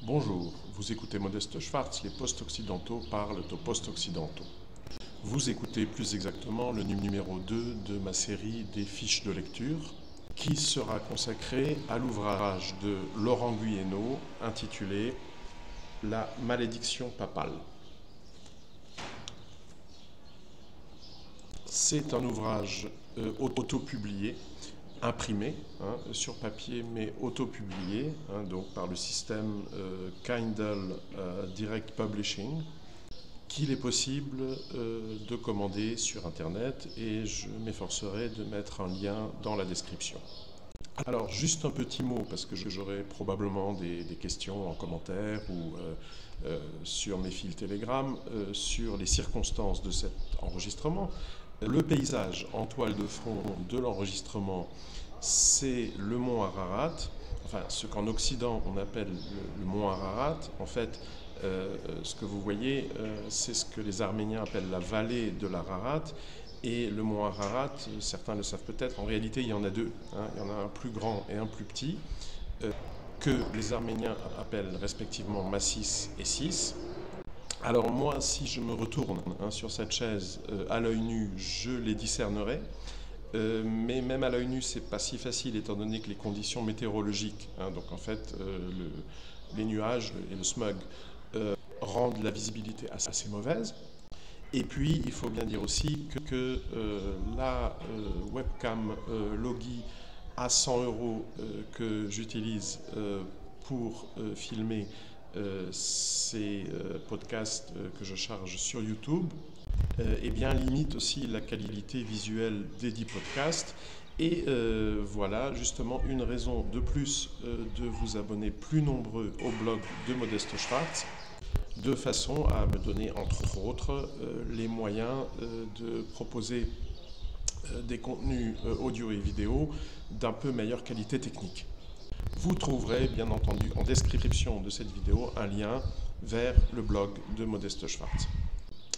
Bonjour, vous écoutez Modeste Schwartz, les post-occidentaux parlent aux post-occidentaux. Vous écoutez plus exactement le numéro 2 de ma série des fiches de lecture qui sera consacré à l'ouvrage de Laurent Guyénot intitulé La malédiction papale. C'est un ouvrage auto-publié, imprimé sur papier mais auto-publié, donc par le système Kindle Direct Publishing, qu'il est possible de commander sur internet, et je m'efforcerai de mettre un lien dans la description. Alors juste un petit mot, parce que j'aurai probablement des questions en commentaire ou sur mes fils Telegram sur les circonstances de cet enregistrement. Le paysage en toile de fond de l'enregistrement, c'est le mont Ararat, enfin ce qu'en Occident on appelle le mont Ararat. En fait, ce que vous voyez, c'est ce que les Arméniens appellent la vallée de l'Ararat. Et le mont Ararat, certains le savent peut-être, en réalité il y en a deux. Il y en a un plus grand et un plus petit, que les Arméniens appellent respectivement Massis et Sis. Alors moi, si je me retourne sur cette chaise à l'œil nu, je les discernerai. Mais même à l'œil nu, c'est pas si facile étant donné que les conditions météorologiques, donc en fait les nuages et le smog rendent la visibilité assez mauvaise. Et puis il faut bien dire aussi que la webcam Logi à 100 € que j'utilise pour filmer ces podcasts que je charge sur YouTube, eh bien, limite aussi la qualité visuelle des 10 podcasts. Et voilà justement une raison de plus de vous abonner plus nombreux au blog de Modeste Schwartz, de façon à me donner entre autres les moyens de proposer des contenus audio et vidéo d'un peu meilleure qualité technique. Vous trouverez bien entendu en description de cette vidéo un lien vers le blog de Modeste Schwartz.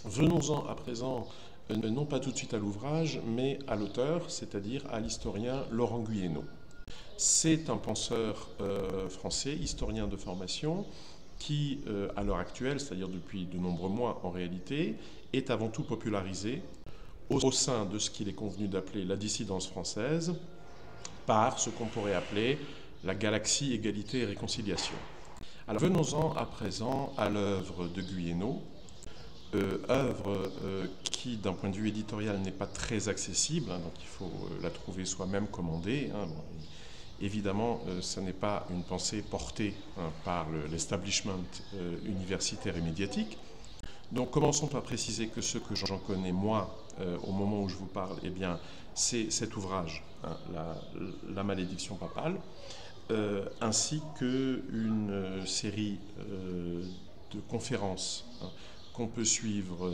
Venons-en à présent, non pas tout de suite à l'ouvrage, mais à l'auteur, c'est-à-dire à l'historien Laurent Guyénot. C'est un penseur français, historien de formation, qui, à l'heure actuelle, c'est-à-dire depuis de nombreux mois en réalité, est avant tout popularisé au sein de ce qu'il est convenu d'appeler la dissidence française, par ce qu'on pourrait appeler la galaxie égalité et réconciliation. Alors venons-en à présent à l'œuvre de Guyénot, œuvre qui, d'un point de vue éditorial, n'est pas très accessible, donc il faut la trouver soi-même commandée. Évidemment, ce n'est pas une pensée portée par l'establishment universitaire et médiatique. Donc commençons par préciser que ce que j'en connais moi, au moment où je vous parle, eh bien, c'est cet ouvrage, la malédiction papale, ainsi qu'une série de conférences qu'on peut suivre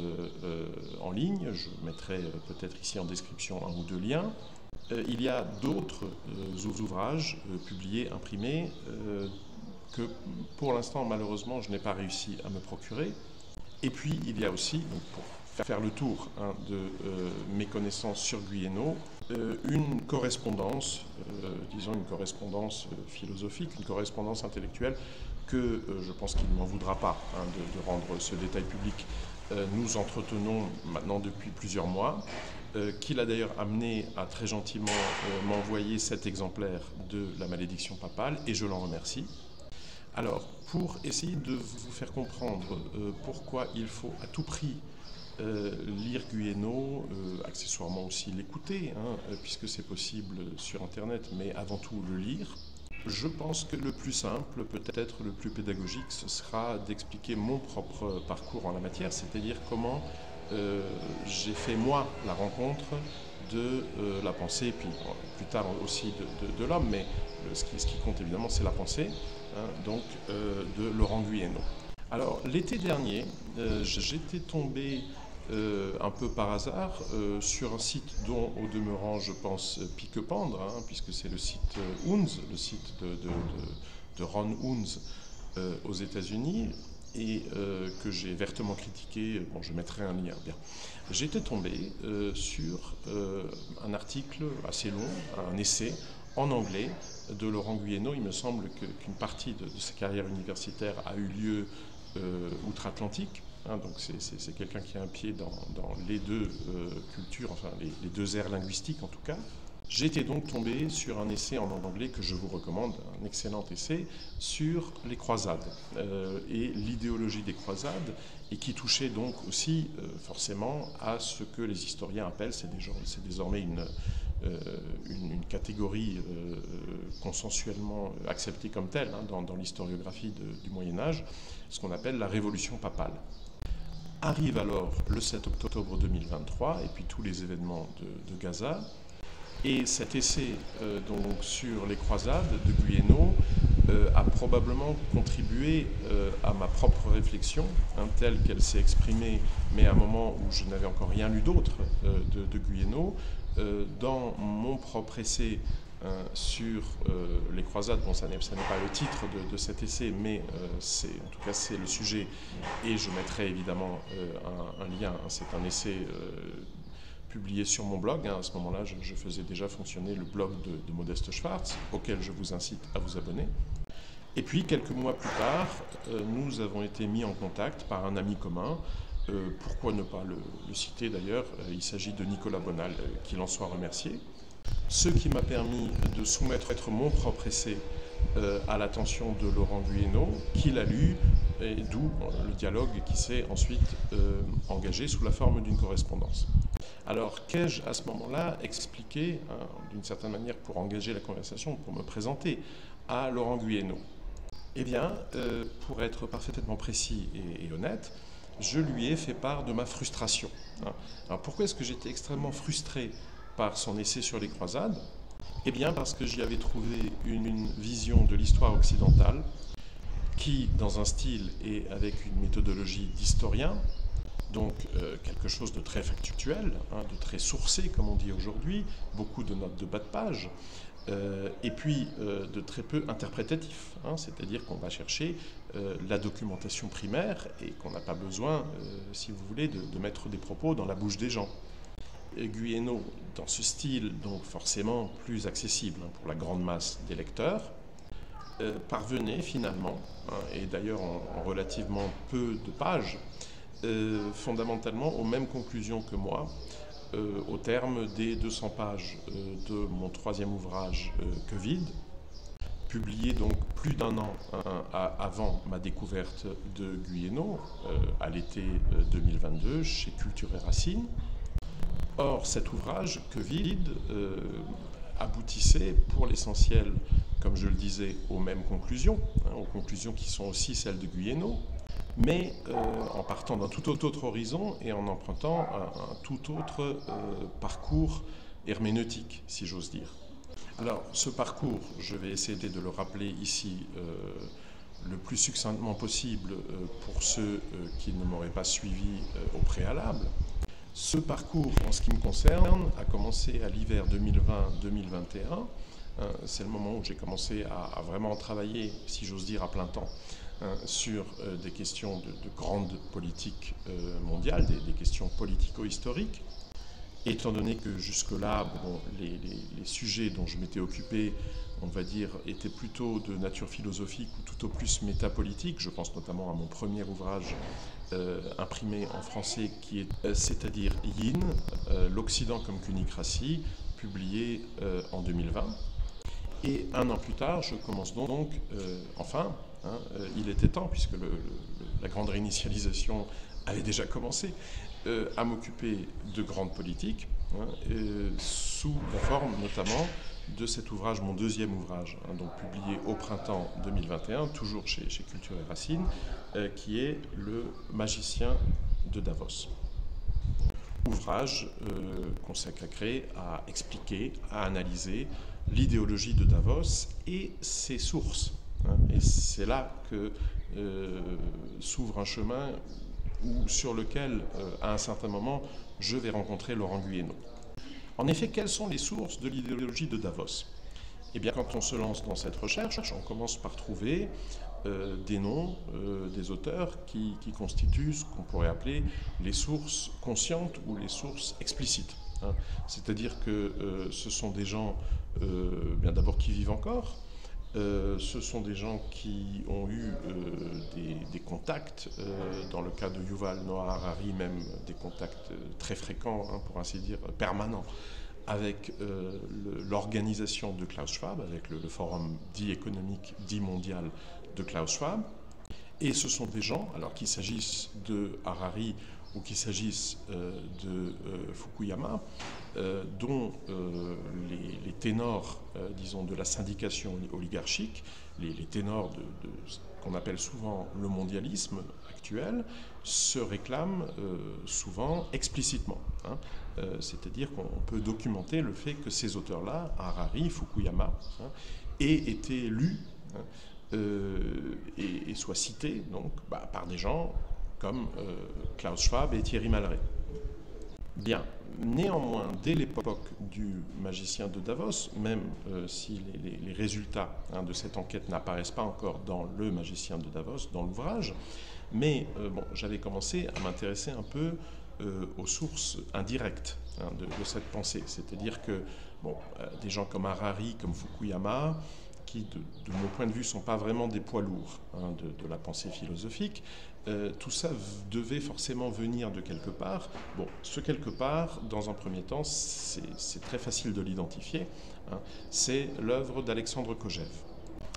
en ligne. Je mettrai peut-être ici en description un ou deux liens. Il y a d'autres ouvrages publiés, imprimés, que pour l'instant, malheureusement, je n'ai pas réussi à me procurer. Et puis, il y a aussi, donc, pour faire le tour de mes connaissances sur Guyénot, une correspondance, disons une correspondance philosophique, une correspondance intellectuelle, que je pense qu'il ne m'en voudra pas de rendre ce détail public. Nous entretenons maintenant depuis plusieurs mois, qu'il a d'ailleurs amené à très gentiment m'envoyer cet exemplaire de la malédiction papale, et je l'en remercie. Alors, pour essayer de vous faire comprendre pourquoi il faut à tout prix lire Guyénot, accessoirement aussi l'écouter, puisque c'est possible sur Internet, mais avant tout le lire, je pense que le plus simple, peut-être le plus pédagogique, ce sera d'expliquer mon propre parcours en la matière, c'est-à-dire comment j'ai fait moi la rencontre de la pensée, et puis plus tard aussi de l'homme, mais ce qui compte évidemment c'est la pensée, donc de Laurent Guyénot. Alors l'été dernier, j'étais tombé un peu par hasard sur un site dont au demeurant je pense pique-pendre, puisque c'est le site Unz, le site de Ron Unz aux États-Unis, et que j'ai vertement critiqué. Bon, je mettrai un lien. Bien. J'étais tombé sur un article assez long, un essai en anglais de Laurent Guyénot. Il me semble qu'une partie de sa carrière universitaire a eu lieu outre-Atlantique. Hein, donc c'est quelqu'un qui a un pied dans les deux cultures, enfin les deux aires linguistiques en tout cas. J'étais donc tombé sur un essai en anglais que je vous recommande, un excellent essai, sur les croisades et l'idéologie des croisades, et qui touchait donc aussi forcément à ce que les historiens appellent, c'est désormais une catégorie consensuellement acceptée comme telle hein, dans l'historiographie du Moyen-Âge, ce qu'on appelle la révolution papale. Arrive alors le 7 octobre 2023 et puis tous les événements de Gaza. Et cet essai donc, sur les croisades de Guyénot a probablement contribué à ma propre réflexion, hein, telle qu'elle s'est exprimée, mais à un moment où je n'avais encore rien lu d'autre de Guyénot. Dans mon propre essai sur les croisades, bon, ça n'est pas le titre de cet essai, mais en tout cas c'est le sujet, et je mettrai évidemment un lien, hein, c'est un essai publié sur mon blog. Hein. À ce moment-là, je faisais déjà fonctionner le blog de Modeste Schwartz, auquel je vous incite à vous abonner. Et puis, quelques mois plus tard, nous avons été mis en contact par un ami commun. Pourquoi ne pas le citer d'ailleurs? Il s'agit de Nicolas Bonal, qu'il en soit remercié. Ce qui m'a permis de soumettre mon propre essai à l'attention de Laurent Guyénot, qui l'a lu, et d'où le dialogue qui s'est ensuite engagé sous la forme d'une correspondance. Alors, qu'ai-je à ce moment-là expliqué, hein, d'une certaine manière, pour engager la conversation, pour me présenter à Laurent Guyénot? Eh bien, pour être parfaitement précis et honnête, je lui ai fait part de ma frustration. Hein. Alors, pourquoi est-ce que j'étais extrêmement frustré par son essai sur les croisades? Eh bien, parce que j'y avais trouvé une vision de l'histoire occidentale qui, dans un style et avec une méthodologie d'historien, donc quelque chose de très factuel, hein, de très sourcé, comme on dit aujourd'hui, beaucoup de notes de bas de page, et puis de très peu interprétatif, hein, c'est-à-dire qu'on va chercher la documentation primaire et qu'on n'a pas besoin, si vous voulez, de mettre des propos dans la bouche des gens. Et Guyénot, dans ce style, donc forcément plus accessible hein, pour la grande masse des lecteurs, parvenait finalement, hein, et d'ailleurs en relativement peu de pages, fondamentalement aux mêmes conclusions que moi, au terme des 200 pages de mon troisième ouvrage Que vide, publié donc plus d'un an avant ma découverte de Guyénot, à l'été 2022, chez Culture et Racines. Or, cet ouvrage, Que vide, aboutissait pour l'essentiel, comme je le disais, aux mêmes conclusions, hein, aux conclusions qui sont aussi celles de Guyénot, mais en partant d'un tout autre horizon et en empruntant un tout autre parcours herméneutique, si j'ose dire. Alors, ce parcours, je vais essayer de le rappeler ici le plus succinctement possible pour ceux qui ne m'auraient pas suivi au préalable. Ce parcours, en ce qui me concerne, a commencé à l'hiver 2020-2021. C'est le moment où j'ai commencé à vraiment travailler, si j'ose dire, à plein temps, sur des questions de grande politique mondiale, des questions politico-historiques. Étant donné que jusque-là, bon, les sujets dont je m'étais occupé, on va dire, étaient plutôt de nature philosophique ou tout au plus métapolitique, je pense notamment à mon premier ouvrage imprimé en français, c'est-à-dire Yin, l'Occident comme cunicratie, publié en 2020. Et un an plus tard, je commence donc, enfin, hein, il était temps, puisque la grande réinitialisation avait déjà commencé, à m'occuper de grandes politiques, hein, sous la forme notamment de cet ouvrage, mon deuxième ouvrage, hein, donc publié au printemps 2021, toujours chez Culture et Racines, qui est Le magicien de Davos. Ouvrage consacré à expliquer, à analyser l'idéologie de Davos et ses sources. Hein, et c'est là que s'ouvre un chemin sur lequel, à un certain moment, je vais rencontrer Laurent Guyénot. En effet, quelles sont les sources de l'idéologie de Davos? Eh bien, quand on se lance dans cette recherche, on commence par trouver des noms, des auteurs qui constituent ce qu'on pourrait appeler les sources conscientes ou les sources explicites. hein. C'est-à-dire que ce sont des gens, bien d'abord, qui vivent encore. Ce sont des gens qui ont eu des contacts, dans le cas de Yuval Noah Harari, même des contacts très fréquents, hein, pour ainsi dire permanents, avec l'organisation de Klaus Schwab, avec le forum dit économique, dit mondial de Klaus Schwab. Et ce sont des gens, alors qu'il s'agisse de Harari ou qu'il s'agisse de Fukuyama, dont les ténors, disons, de la syndication oligarchique, les ténors de ce qu'on appelle souvent le mondialisme actuel, se réclament souvent explicitement, hein. C'est-à-dire qu'on peut documenter le fait que ces auteurs-là, Harari, Fukuyama, hein, aient été lus, hein, et soient cités donc, par des gens comme Klaus Schwab et Thierry Maleret. Bien, néanmoins, dès l'époque du magicien de Davos, même si les résultats, hein, de cette enquête n'apparaissent pas encore dans le magicien de Davos, dans l'ouvrage, mais bon, j'avais commencé à m'intéresser un peu aux sources indirectes, hein, de cette pensée. C'est-à-dire que bon, des gens comme Harari, comme Fukuyama, qui, de mon point de vue, ne sont pas vraiment des poids lourds, hein, de la pensée philosophique, tout ça devait forcément venir de quelque part. Bon, ce quelque part, dans un premier temps, c'est très facile de l'identifier, hein, c'est l'œuvre d'Alexandre Kojève.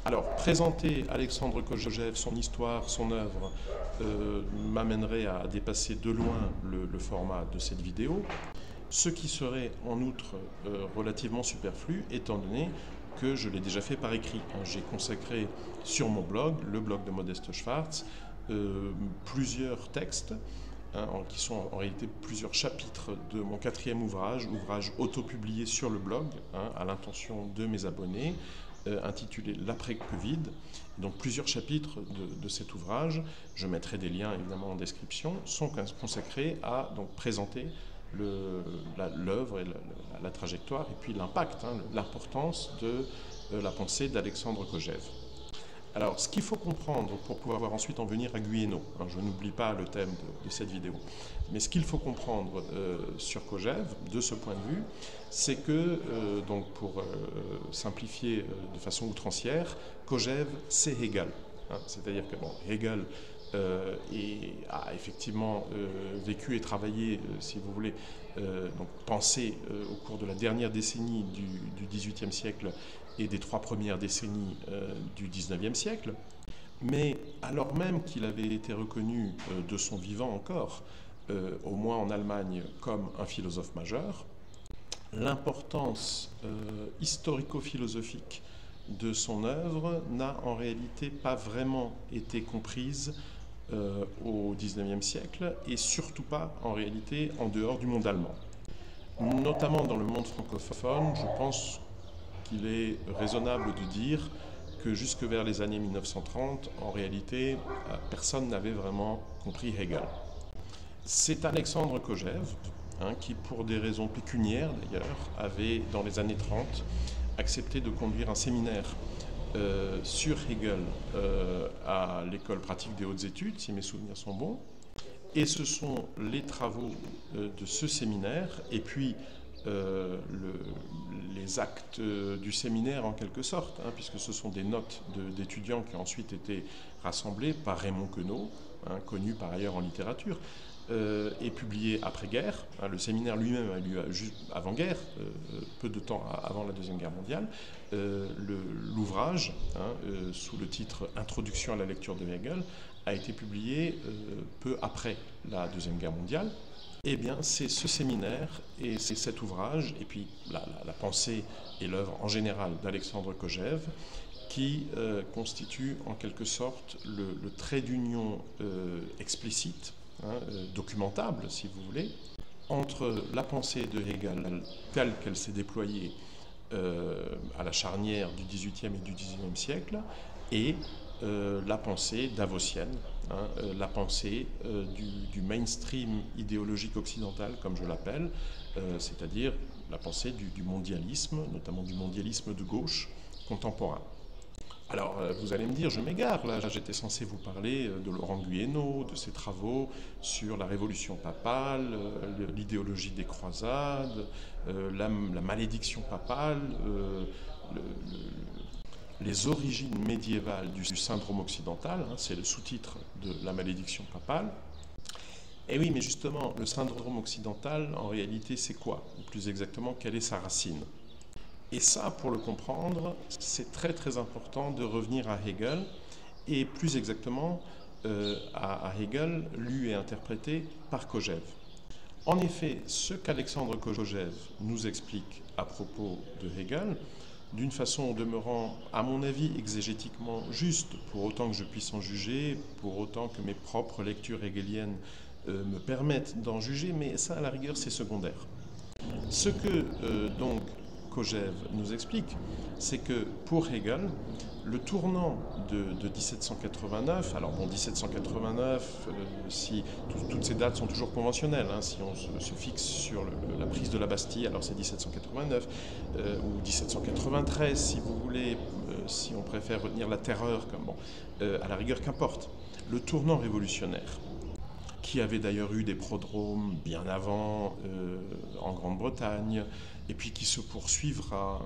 Alors, présenter Alexandre Kojève, son histoire, son œuvre, m'amènerait à dépasser de loin le format de cette vidéo, ce qui serait en outre relativement superflu, étant donné que je l'ai déjà fait par écrit. J'ai consacré sur mon blog, le blog de Modeste Schwartz, plusieurs textes, hein, qui sont en réalité plusieurs chapitres de mon 4e ouvrage auto-publié sur le blog, hein, à l'intention de mes abonnés, intitulé L'après-Covid. Donc plusieurs chapitres de cet ouvrage, je mettrai des liens évidemment en description, sont consacrés à donc, présenter l'œuvre et la trajectoire et puis l'impact, hein, l'importance de la pensée d'Alexandre Kojève. Alors, ce qu'il faut comprendre pour pouvoir ensuite en venir à Guyeno, hein, je n'oublie pas le thème de cette vidéo, mais ce qu'il faut comprendre sur Kojève, de ce point de vue, c'est que, donc pour simplifier de façon outrancière, Kojève, c'est Hegel. Hein, c'est-à-dire que bon, Hegel a effectivement vécu et travaillé, si vous voulez, donc pensé au cours de la dernière décennie du XVIIIe siècle et des 3 premières décennies du XIXe siècle, mais alors même qu'il avait été reconnu de son vivant encore, au moins en Allemagne, comme un philosophe majeur, l'importance historico-philosophique de son œuvre n'a en réalité pas vraiment été comprise au XIXe siècle et surtout pas en réalité en dehors du monde allemand. Notamment dans le monde francophone, je pense qu'il est raisonnable de dire que jusque vers les années 1930, en réalité, personne n'avait vraiment compris Hegel. C'est Alexandre Kojève, hein, qui, pour des raisons pécuniaires d'ailleurs, avait, dans les années 30, accepté de conduire un séminaire sur Hegel à l'école pratique des hautes études, si mes souvenirs sont bons. Et ce sont les travaux de ce séminaire et puis les actes du séminaire en quelque sorte, hein, puisque ce sont des notes d'étudiants qui ont ensuite été rassemblées par Raymond Queneau, hein, connu par ailleurs en littérature, et publié après-guerre. Hein, le séminaire lui-même a lieu juste avant-guerre, peu de temps avant la Deuxième Guerre mondiale. L'ouvrage, hein, sous le titre « Introduction à la lecture de Hegel », a été publié peu après la Deuxième Guerre mondiale. Eh bien, c'est ce séminaire et c'est cet ouvrage, et puis la pensée et l'œuvre en général d'Alexandre Kojève, qui constitue en quelque sorte le trait d'union explicite, hein, documentable si vous voulez, entre la pensée de Hegel telle qu'elle s'est déployée à la charnière du XVIIIe et du XIXe siècle et la pensée davosienne, hein, la pensée du mainstream idéologique occidental, comme je l'appelle, c'est-à-dire la pensée du mondialisme, notamment du mondialisme de gauche contemporain. Alors, vous allez me dire, je m'égare, là, j'étais censé vous parler de Laurent Guyénot, de ses travaux sur la révolution papale, l'idéologie des croisades, la malédiction papale, le- les origines médiévales du syndrome occidental, hein, c'est le sous-titre de la malédiction papale. Et oui, mais justement, le syndrome occidental, en réalité, c'est quoi? Ou plus exactement, quelle est sa racine? Et ça, pour le comprendre, c'est très très important de revenir à Hegel, et plus exactement à Hegel, lu et interprété par Kojève. En effet, ce qu'Alexandre Kojève nous explique à propos de Hegel, d'une façon demeurant, à mon avis, exégétiquement juste, pour autant que je puisse en juger, pour autant que mes propres lectures hegeliennes me permettent d'en juger, mais ça, à la rigueur, c'est secondaire. Ce que donc Kojève nous explique, c'est que pour Hegel, le tournant de 1789, alors bon, 1789, si toutes ces dates sont toujours conventionnelles, hein, si on se fixe sur la prise de la Bastille, alors c'est 1789, ou 1793, si vous voulez, si on préfère retenir la terreur, comme bon, à la rigueur, qu'importe. Le tournant révolutionnaire, qui avait d'ailleurs eu des prodromes bien avant en Grande-Bretagne, et puis qui se poursuivra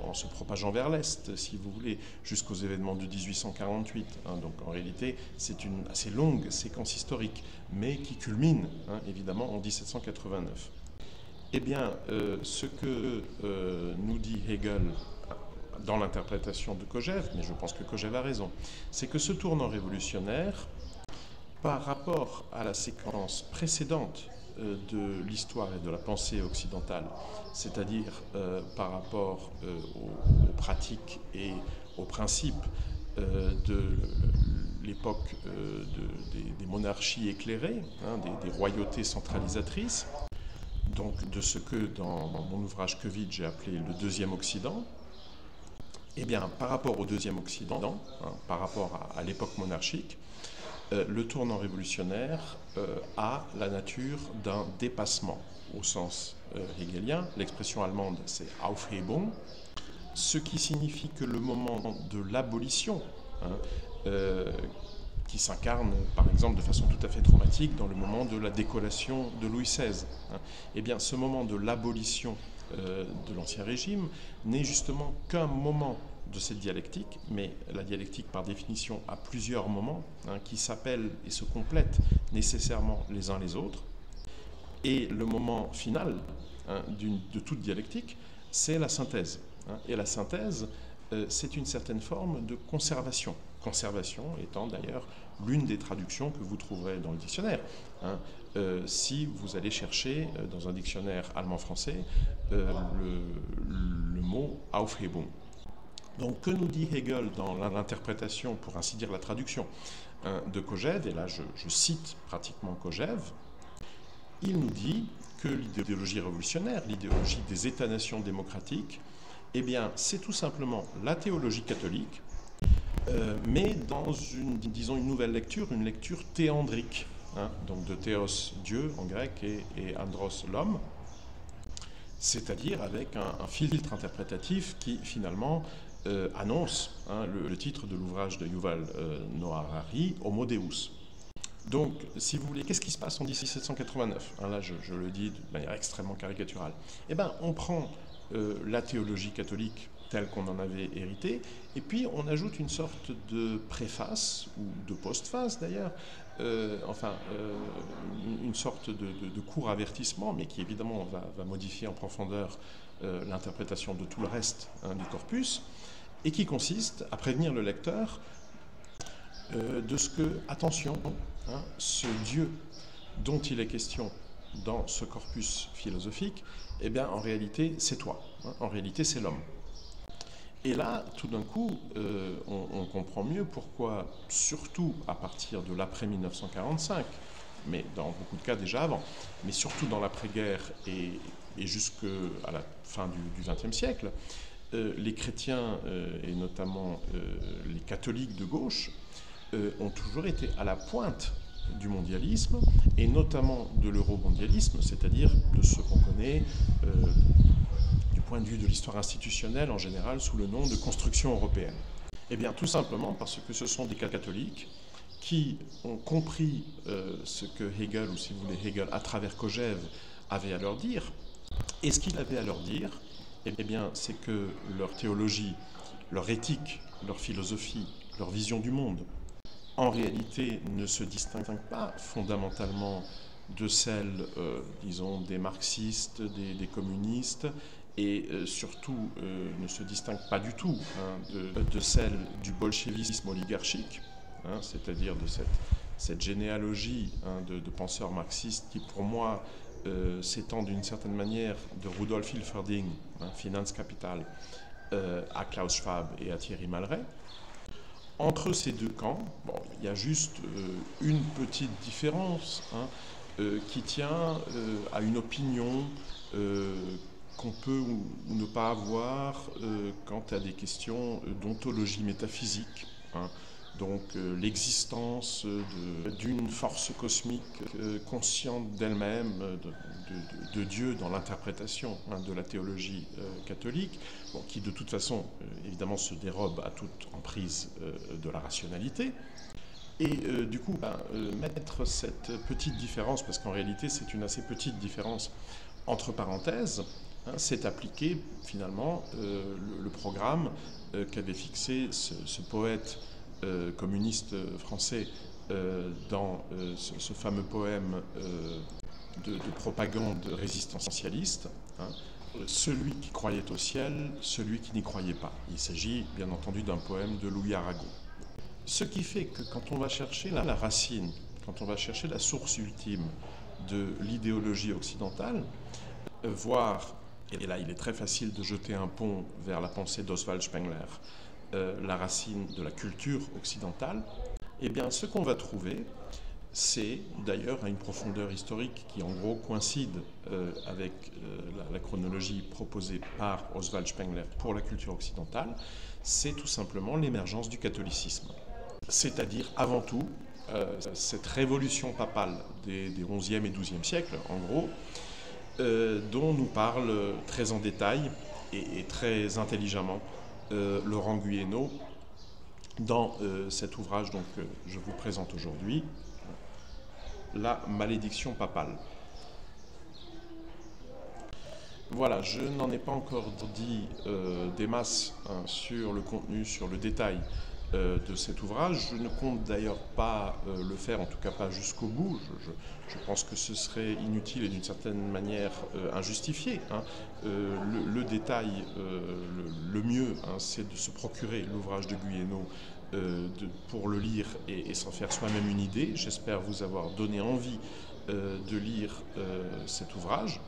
en se propageant vers l'Est, si vous voulez, jusqu'aux événements de 1848. Hein. Donc en réalité, c'est une assez longue séquence historique, mais qui culmine évidemment en 1789. Eh bien, ce que nous dit Hegel dans l'interprétation de Kojève, mais je pense que Kojève a raison, c'est que ce tournant révolutionnaire, par rapport à la séquence précédente de l'histoire et de la pensée occidentale, c'est-à-dire par rapport aux pratiques et aux principes de l'époque des monarchies éclairées, hein, des royautés centralisatrices, donc de ce que dans mon ouvrage Covid j'ai appelé le deuxième Occident. Eh bien, par rapport au deuxième Occident, hein, par rapport à l'époque monarchique, le tournant révolutionnaire a la nature d'un dépassement au sens hegelien. L'expression allemande, c'est Aufhebung, ce qui signifie que le moment de l'abolition, hein, qui s'incarne par exemple de façon tout à fait traumatique dans le moment de la décollation de Louis XVI, hein, eh bien ce moment de l'abolition de l'Ancien Régime n'est justement qu'un moment de cette dialectique, mais la dialectique par définition a plusieurs moments hein, qui s'appellent et se complètent nécessairement les uns les autres. Et le moment final hein, de toute dialectique, c'est la synthèse. Hein. Et la synthèse, c'est une certaine forme de conservation. Conservation étant d'ailleurs l'une des traductions que vous trouverez dans le dictionnaire. Hein. Si vous allez chercher dans un dictionnaire allemand-français le mot Aufhebung. Donc, que nous dit Hegel dans l'interprétation, pour ainsi dire la traduction, de Kojève, et là je cite pratiquement Kojève, il nous dit que l'idéologie révolutionnaire, l'idéologie des États-nations démocratiques, eh bien, c'est tout simplement la théologie catholique, mais dans disons une nouvelle lecture, une lecture théandrique, hein, donc de théos, Dieu en grec, et andros, l'homme, c'est-à-dire avec un filtre interprétatif qui finalement annonce hein, le titre de l'ouvrage de Yuval Noah Harari, Homo Deus. Donc, si vous voulez, qu'est-ce qui se passe en 1789 hein, là, je le dis de manière extrêmement caricaturale. Eh bien, on prend la théologie catholique telle qu'on en avait hérité, et puis on ajoute une sorte de préface, ou de postface d'ailleurs, une sorte de court avertissement, mais qui évidemment va modifier en profondeur l'interprétation de tout le reste hein, du corpus, et qui consiste à prévenir le lecteur de ce que, attention, hein, ce Dieu dont il est question dans ce corpus philosophique, eh bien en réalité c'est toi, hein, en réalité c'est l'homme. Et là, tout d'un coup, on comprend mieux pourquoi, surtout à partir de l'après-1945, mais dans beaucoup de cas déjà avant, mais surtout dans l'après-guerre et jusqu'à la fin du XXe siècle, les chrétiens, et notamment les catholiques de gauche, ont toujours été à la pointe du mondialisme, et notamment de l'euromondialisme, c'est-à-dire de ce qu'on connaît du point de vue de l'histoire institutionnelle en général sous le nom de construction européenne. Eh bien, tout simplement parce que ce sont des catholiques qui ont compris ce que Hegel, ou si vous voulez Hegel à travers Kojève, avait à leur dire. Et ce qu'il avait à leur dire, eh bien, c'est que leur théologie, leur éthique, leur philosophie, leur vision du monde, en réalité, ne se distingue pas fondamentalement de celle, disons, des marxistes, des communistes, et surtout ne se distingue pas du tout de celle du bolchevisme oligarchique, c'est-à-dire de cette généalogie de penseurs marxistes qui, pour moi, s'étend d'une certaine manière de Rudolf Hilferding, Finanzkapital, à Klaus Schwab et à Thierry Malraux. Entre ces deux camps, bon, il y a juste une petite différence qui tient à une opinion qu'on peut ou ne pas avoir quant à des questions d'ontologie métaphysique. Donc l'existence d'une force cosmique consciente d'elle-même, de Dieu dans l'interprétation de la théologie catholique, bon, qui de toute façon évidemment se dérobe à toute emprise de la rationalité. Et du coup, mettre cette petite différence, parce qu'en réalité c'est une assez petite différence, entre parenthèses, c'est appliquer finalement le programme qu'avait fixé ce poète communiste français dans ce fameux poème de propagande résistentialiste, celui qui croyait au ciel, celui qui n'y croyait pas. Il s'agit bien entendu d'un poème de Louis Aragon. Ce qui fait que quand on va chercher la racine, quand on va chercher la source ultime de l'idéologie occidentale, voire, et là il est très facile de jeter un pont vers la pensée d'Oswald Spengler, la racine de la culture occidentale, eh bien ce qu'on va trouver, c'est d'ailleurs à une profondeur historique qui en gros coïncide avec la chronologie proposée par Oswald Spengler pour la culture occidentale, c'est tout simplement l'émergence du catholicisme. C'est-à-dire avant tout cette révolution papale des 11e et 12e siècles, en gros, dont nous parle très en détail et très intelligemment Laurent Guyénot dans cet ouvrage que je vous présente aujourd'hui, La malédiction papale. Voilà, je n'en ai pas encore dit des masses sur le contenu, sur le détail de cet ouvrage. Je ne compte d'ailleurs pas le faire, en tout cas pas jusqu'au bout. Je pense que ce serait inutile et d'une certaine manière injustifié. Le détail, le mieux, c'est de se procurer l'ouvrage de Guyénot pour le lire et s'en faire soi-même une idée. J'espère vous avoir donné envie de lire cet ouvrage.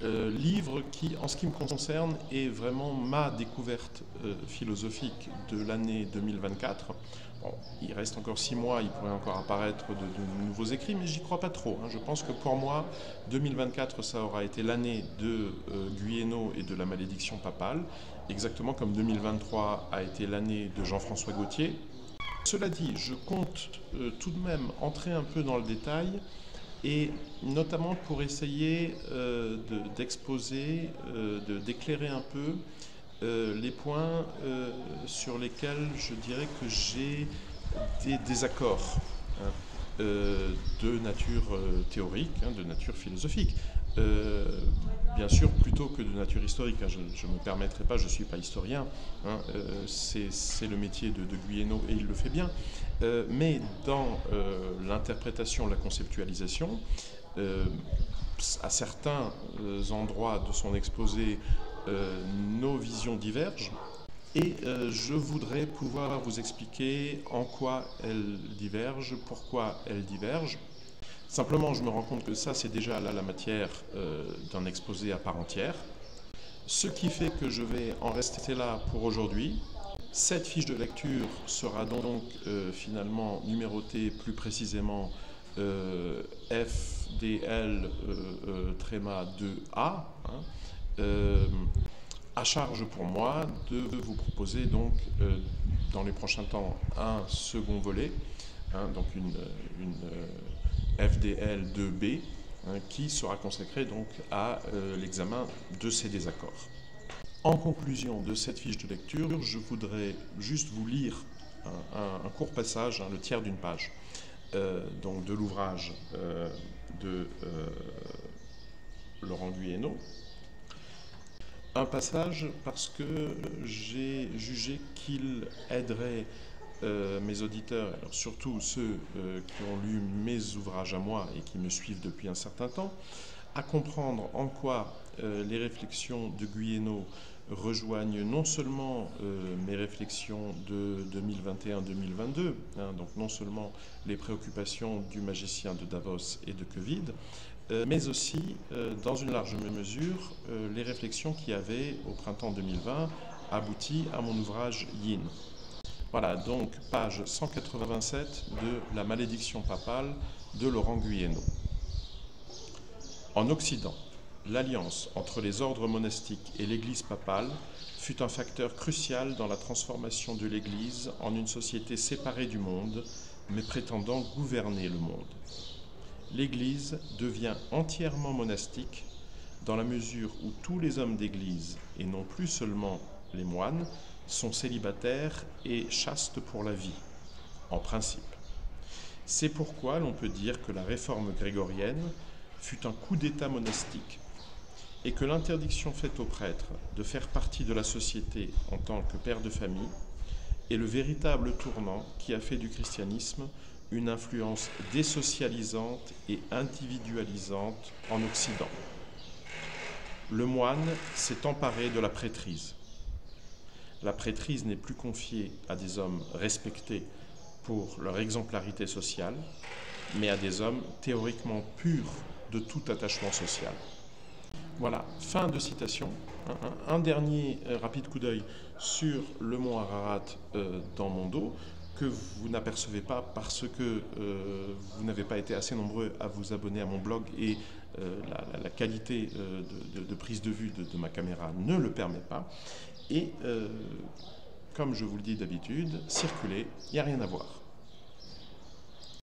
Livre qui, en ce qui me concerne, est vraiment ma découverte philosophique de l'année 2024. Bon, il reste encore 6 mois, il pourrait encore apparaître de nouveaux écrits, mais j'y crois pas trop. Je pense que pour moi, 2024, ça aura été l'année de Guyénot et de la malédiction papale, exactement comme 2023 a été l'année de Jean-François Gautier. Cela dit, je compte tout de même entrer un peu dans le détail, et notamment pour essayer d'exposer, d'éclairer un peu les points sur lesquels je dirais que j'ai des désaccords de nature théorique, de nature philosophique. Bien sûr, plutôt que de nature historique, je ne me permettrai pas, je ne suis pas historien, c'est le métier de Guyénot et il le fait bien, mais dans l'interprétation, la conceptualisation, à certains endroits de son exposé, nos visions divergent, et je voudrais pouvoir vous expliquer en quoi elles divergent, pourquoi elles divergent. Simplement, je me rends compte que ça, c'est déjà la matière d'un exposé à part entière. Ce qui fait que je vais en rester là pour aujourd'hui. Cette fiche de lecture sera donc finalement numérotée plus précisément FDL tréma 2A. À charge pour moi de vous proposer donc dans les prochains temps un second volet, donc une FDL 2B, qui sera consacré donc à l'examen de ces désaccords. En conclusion de cette fiche de lecture, je voudrais juste vous lire un court passage, le tiers d'une page, donc de l'ouvrage de Laurent Guyénot. Un passage parce que j'ai jugé qu'il aiderait mes auditeurs, alors surtout ceux qui ont lu mes ouvrages à moi et qui me suivent depuis un certain temps, à comprendre en quoi les réflexions de Guyénot rejoignent non seulement mes réflexions de 2021-2022, donc non seulement les préoccupations du magicien de Davos et de Covid, mais aussi, dans une large mesure, les réflexions qui avaient, au printemps 2020, abouti à mon ouvrage Yin. Voilà, donc page 187 de La malédiction papale de Laurent Guyénot. En Occident, l'alliance entre les ordres monastiques et l'Église papale fut un facteur crucial dans la transformation de l'Église en une société séparée du monde, mais prétendant gouverner le monde. L'Église devient entièrement monastique dans la mesure où tous les hommes d'Église, et non plus seulement les moines, sont célibataires et chastes pour la vie, en principe. C'est pourquoi l'on peut dire que la réforme grégorienne fut un coup d'État monastique et que l'interdiction faite aux prêtres de faire partie de la société en tant que père de famille est le véritable tournant qui a fait du christianisme une influence désocialisante et individualisante en Occident. Le moine s'est emparé de la prêtrise. La prêtrise n'est plus confiée à des hommes respectés pour leur exemplarité sociale, mais à des hommes théoriquement purs de tout attachement social. Voilà, fin de citation. Un dernier rapide coup d'œil sur le mont Ararat dans mon dos, que vous n'apercevez pas parce que vous n'avez pas été assez nombreux à vous abonner à mon blog et la qualité de prise de vue de ma caméra ne le permet pas. Et comme je vous le dis d'habitude, circulez, il n'y a rien à voir.